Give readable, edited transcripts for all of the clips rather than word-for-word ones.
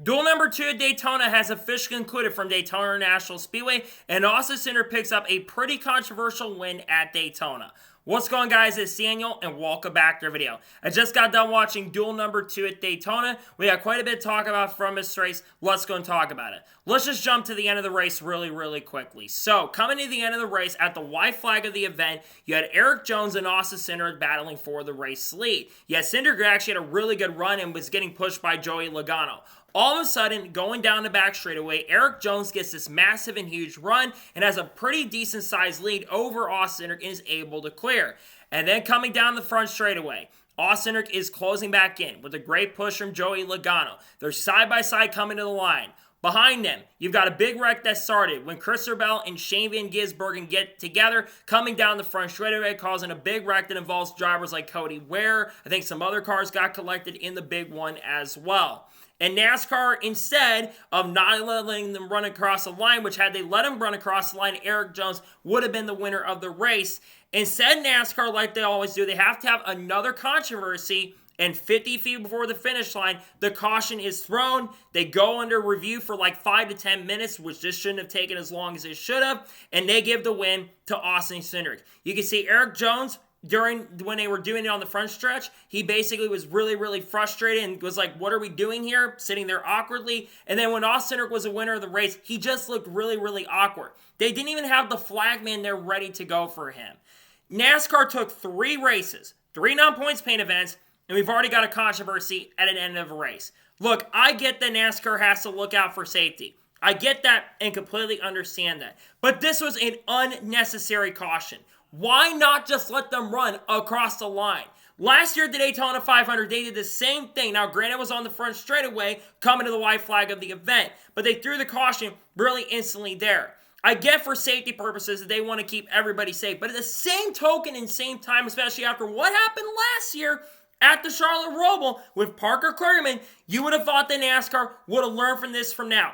Duel number 2 at Daytona has officially concluded from Daytona International Speedway, and Austin Cindric picks up a pretty controversial win at Daytona. What's going on, guys? It's Daniel, and welcome back to the video. I just got done watching Duel number 2 at Daytona. We got quite a bit to talk about from this race. Let's go and talk about it. Let's just jump to the end of the race really quickly. So, coming to the end of the race, at the white flag of the event, you had Erik Jones and Austin Cindric battling for the race lead. Yet Cindric actually had a really good run and was getting pushed by Joey Logano. All of a sudden, going down the back straightaway, Erik Jones gets this massive and huge run and has a pretty decent sized lead over Austin Cindric and is able to clear. And then coming down the front straightaway, Austin Cindric is closing back in with a great push from Joey Logano. They're side by side coming to the line. Behind them, you've got a big wreck that started when Christopher Bell and Shane Van Gisbergen get together, coming down the front straightaway, causing a big wreck that involves drivers like Cody Ware. I think some other cars got collected in the big one as well. And NASCAR, instead of not letting them run across the line, which had they let him run across the line, Erik Jones would have been the winner of the race. Instead, NASCAR, like they always do, they have to have another controversy, and 50 feet before the finish line, the caution is thrown. They go under review for like 5 to 10 minutes, which just shouldn't have taken as long as it should have, and they give the win to Austin Cindric. You can see Erik Jones, when they were doing it on the front stretch, he basically was really frustrated and was like, what are we doing here? Sitting there awkwardly. And then when Austin Cindric was a winner of the race, he just looked really awkward. They didn't even have the flagman there ready to go for him. NASCAR took 3 races, 3 non-points paint events, and we've already got a controversy at an end of a race. Look, I get that NASCAR has to look out for safety. I get that and completely understand that. But this was an unnecessary caution. Why not just let them run across the line? Last year at the Daytona 500, they did the same thing. Now, granted, it was on the front straightaway, coming to the white flag of the event, but they threw the caution really instantly there. I get for safety purposes that they want to keep everybody safe, but at the same token and same time, especially after what happened last year at the Charlotte Roval with Parker Kligerman, you would have thought that NASCAR would have learned from this from now.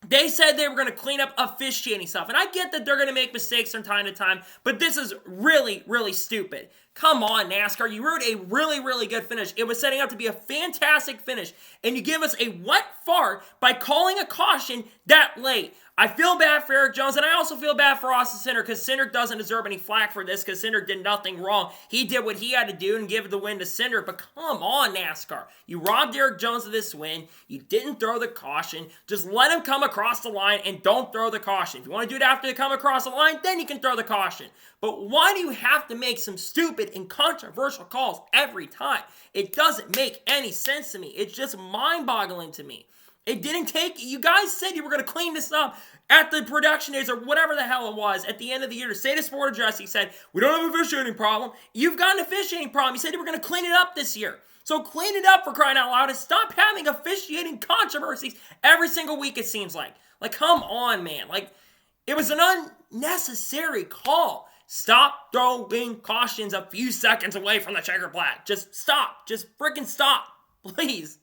They said they were going to clean up officiating stuff, and I get that they're going to make mistakes from time to time, but this is really stupid. Come on, NASCAR. You wrote a really good finish. It was setting up to be a fantastic finish, and you give us a wet fart by calling a caution that late. I feel bad for Erik Jones, and I also feel bad for Austin Cindric, because Cindric doesn't deserve any flack for this, because Cindric did nothing wrong. He did what he had to do and give the win to Cindric, but come on, NASCAR. You robbed Erik Jones of this win. You didn't throw the caution. Just let him come across the line and don't throw the caution. If you want to do it after they come across the line, then you can throw the caution. But why do you have to make some stupid and controversial calls every time? It doesn't make any sense to me. It's just mind-boggling to me. It didn't take, you guys said you were going to clean this up at the production days or whatever the hell it was at the end of the year. The state of sport address, he said, we don't have a officiating problem. You've got an officiating problem. You said you were going to clean it up this year. So clean it up, for crying out loud, and stop having officiating controversies every single week, it seems like. Like, come on, man. Like, it was an unnecessary call. Stop throwing cautions a few seconds away from the checker flag. Just stop. Just freaking stop. Please.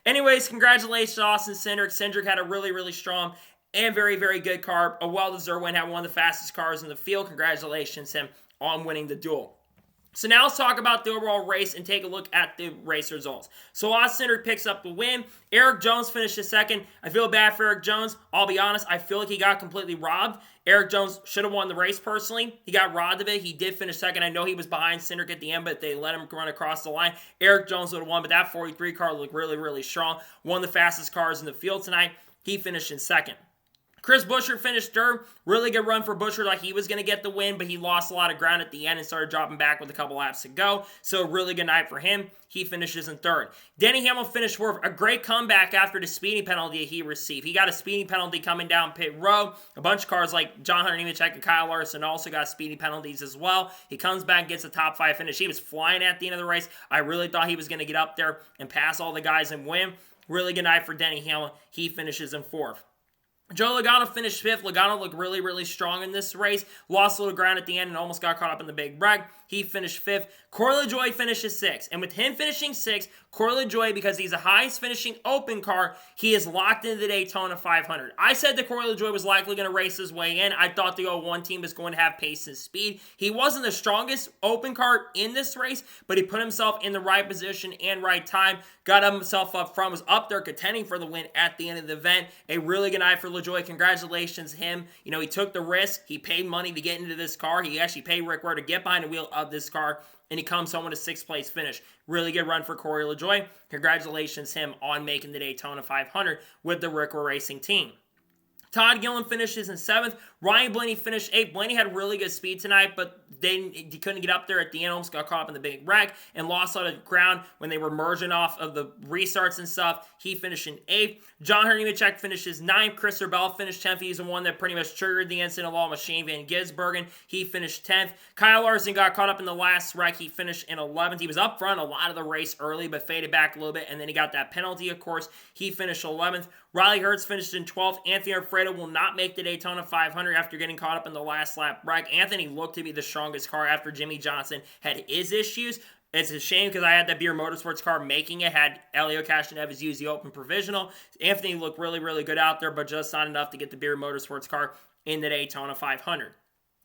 Anyways, congratulations to Austin Cindric. Cindric had a really strong and very good car. A well-deserved win. Had one of the fastest cars in the field. Congratulations to him on winning the duel. So now let's talk about the overall race and take a look at the race results. So Austin Cindric picks up the win. Erik Jones finishes second. I feel bad for Erik Jones. I'll be honest, I feel like he got completely robbed. Erik Jones should have won the race personally. He got robbed of it. He did finish second. I know he was behind Cindric at the end, but they let him run across the line. Erik Jones would have won, but that 43 car looked really strong. One of the fastest cars in the field tonight. He finished in second. Chris Buescher finished third. Really good run for Buescher, like he was going to get the win, but he lost a lot of ground at the end and started dropping back with a couple laps to go. So really good night for him. He finishes in third. Denny Hamlin finished fourth. A great comeback after the speeding penalty he received. He got a speeding penalty coming down pit road. A bunch of cars like John Hunter Nemechek and Kyle Larson also got speeding penalties as well. He comes back and gets a top 5 finish. He was flying at the end of the race. I really thought he was going to get up there and pass all the guys and win. Really good night for Denny Hamlin. He finishes in fourth. Joe Logano finished fifth. Logano looked really strong in this race. Lost a little ground at the end and almost got caught up in the big wreck. He finished 5th. Corey LaJoie finishes 6th. And with him finishing 6th, Corey LaJoie, because he's the highest finishing open car, he is locked into the Daytona 500. I said that Corey LaJoie was likely going to race his way in. I thought the 01 team was going to have pace and speed. He wasn't the strongest open car in this race, but he put himself in the right position and right time, got himself up front, was up there contending for the win at the end of the event. A really good night for LaJoie. Congratulations him. You know, he took the risk. He paid money to get into this car. He actually paid Rick Ware to get behind the wheel of this car, and he comes home with a 6th place finish. Really good run for Corey LaJoie. Congratulations him on making the Daytona 500 with the Rick Ware Racing team. Todd Gillen finishes in 7th. Ryan Blaney finished 8th. Blaney had really good speed tonight, but he couldn't get up there at the end. Almost got caught up in the big wreck and lost out of ground when they were merging off of the restarts and stuff. He finished in 8th. John Nemechek finishes 9th. Chris Bell finished 10th. He's the one that pretty much triggered the incident along with Shane Van Gisbergen. He finished 10th. Kyle Larson got caught up in the last wreck. He finished in 11th. He was up front a lot of the race early, but faded back a little bit, and then he got that penalty, of course. He finished 11th. Riley Hurts finished in 12th. Anthony Alfredo will not make the Daytona 500 after getting caught up in the last lap wreck. Anthony looked to be the strongest car after Jimmy Johnson had his issues. It's a shame because I had that Beer Motorsports car making it, had Elio Castroneves use the open provisional. Anthony looked really, really good out there, but just not enough to get the Beer Motorsports car in the Daytona 500.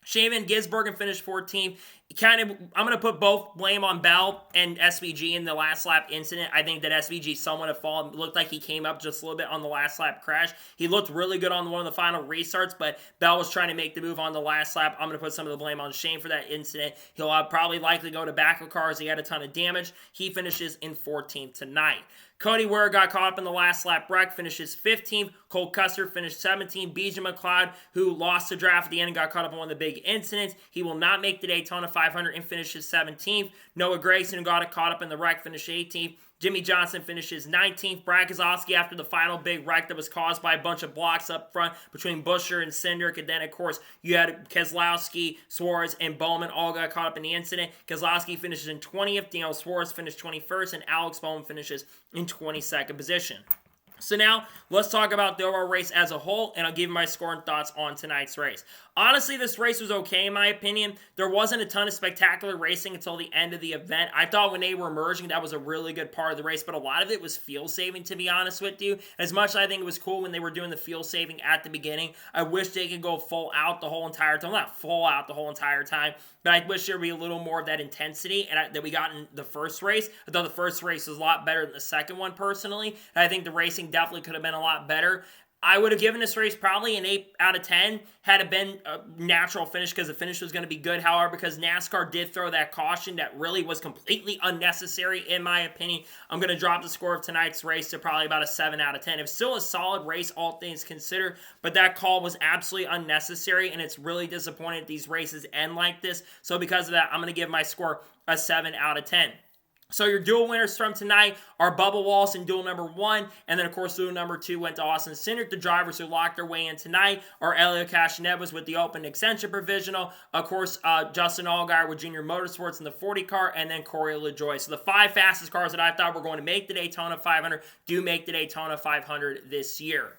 Shane Van Gisbergen finished 14th. I'm going to put both blame on Bell and SVG in the last lap incident. I think that SVG somewhat have fallen. It looked like he came up just a little bit on the last lap crash. He looked really good on one of the final restarts, but Bell was trying to make the move on the last lap. I'm going to put some of the blame on Shane for that incident. He'll probably likely go to backup cars. He had a ton of damage. He finishes in 14th tonight. Cody Ware got caught up in the last lap wreck, finishes 15th. Cole Custer finished 17th. BJ McLeod, who lost the draft at the end and got caught up in one of the big incidents, he will not make the Daytona 500 and finishes 17th. Noah Gragson, who got caught up in the wreck, finished 18th. Jimmy Johnson finishes 19th. Brad Keselowski, after the final big wreck that was caused by a bunch of blocks up front between Buescher and Cindric, and then, of course, you had Keselowski, Suarez, and Bowman all got caught up in the incident. Keselowski finishes in 20th. Daniel Suarez finished 21st, and Alex Bowman finishes in 22nd position. So now, let's talk about the overall race as a whole, and I'll give you my score and thoughts on tonight's race. Honestly, this race was okay in my opinion. There wasn't a ton of spectacular racing until the end of the event. I thought when they were merging, that was a really good part of the race, but a lot of it was fuel saving, to be honest with you. As much as I think it was cool when they were doing the fuel saving at the beginning, I wish they could go full out the whole entire time. Not full out the whole entire time, but I wish there would be a little more of that intensity that we got in the first race. I thought the first race was a lot better than the second one, personally. And I think the racing definitely could have been a lot better. I would have given this race probably an 8 out of 10 had it been a natural finish, because the finish was going to be good. However, because NASCAR did throw that caution that really was completely unnecessary, in my opinion, I'm going to drop the score of tonight's race to probably about a 7 out of 10. It's still a solid race, all things considered, but that call was absolutely unnecessary, and it's really disappointing that these races end like this. So because of that, I'm going to give my score a 7 out of 10. So your dual winners from tonight are Bubba Wallace in duel number 1, and then of course duel number 2 went to Austin Cindric. The drivers who locked their way in tonight are Elio Castroneves with the open extension provisional, of course Justin Allgaier with Junior Motorsports in the 40 car, and then Corey LaJoie. So the 5 fastest cars that I thought were going to make the Daytona 500 do make the Daytona 500 this year.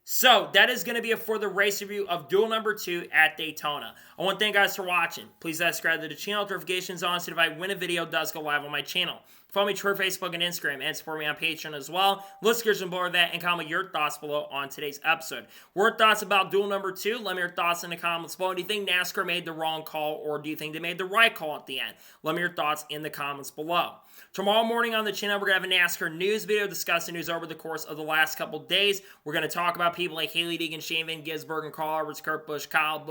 So, that is going to be it for the race review of duel number 2 at Daytona. I want to thank you guys for watching. Please subscribe to the channel, notifications on, so if I win a video, it does go live on my channel. Follow me on Twitter, Facebook, and Instagram, and support me on Patreon as well. Let's get some more of that, and comment your thoughts below on today's episode. What are thoughts about duel number 2? Let me know your thoughts in the comments below. Do you think NASCAR made the wrong call, or do you think they made the right call at the end? Let me know your thoughts in the comments below. Tomorrow morning on the channel, we're going to have a NASCAR news video discussing news over the course of the last couple days. We're going to talk about people like Hailie Deegan, Shane Van Gisbergen, Carl Edwards, Kurt Busch, Kyle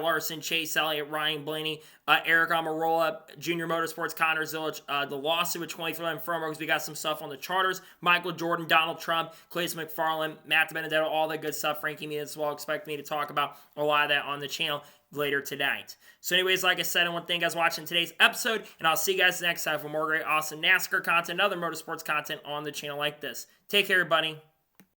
Larson, Chase Elliott, Ryan Blaney, Eric Almirola, Junior Motorsports, Connor Zilic, the lawsuit with 23 Firmworks. We got some stuff on the charters. Michael Jordan, Donald Trump, Clayton McFarland, Matt Benedetto, all that good stuff. Frankie Muniz as well. Expect me to talk about a lot of that on the channel later tonight. So anyways, like I said, I want to thank you guys for watching today's episode, and I'll see you guys next time for more great, awesome NASCAR content and other motorsports content on the channel like this. Take care, everybody.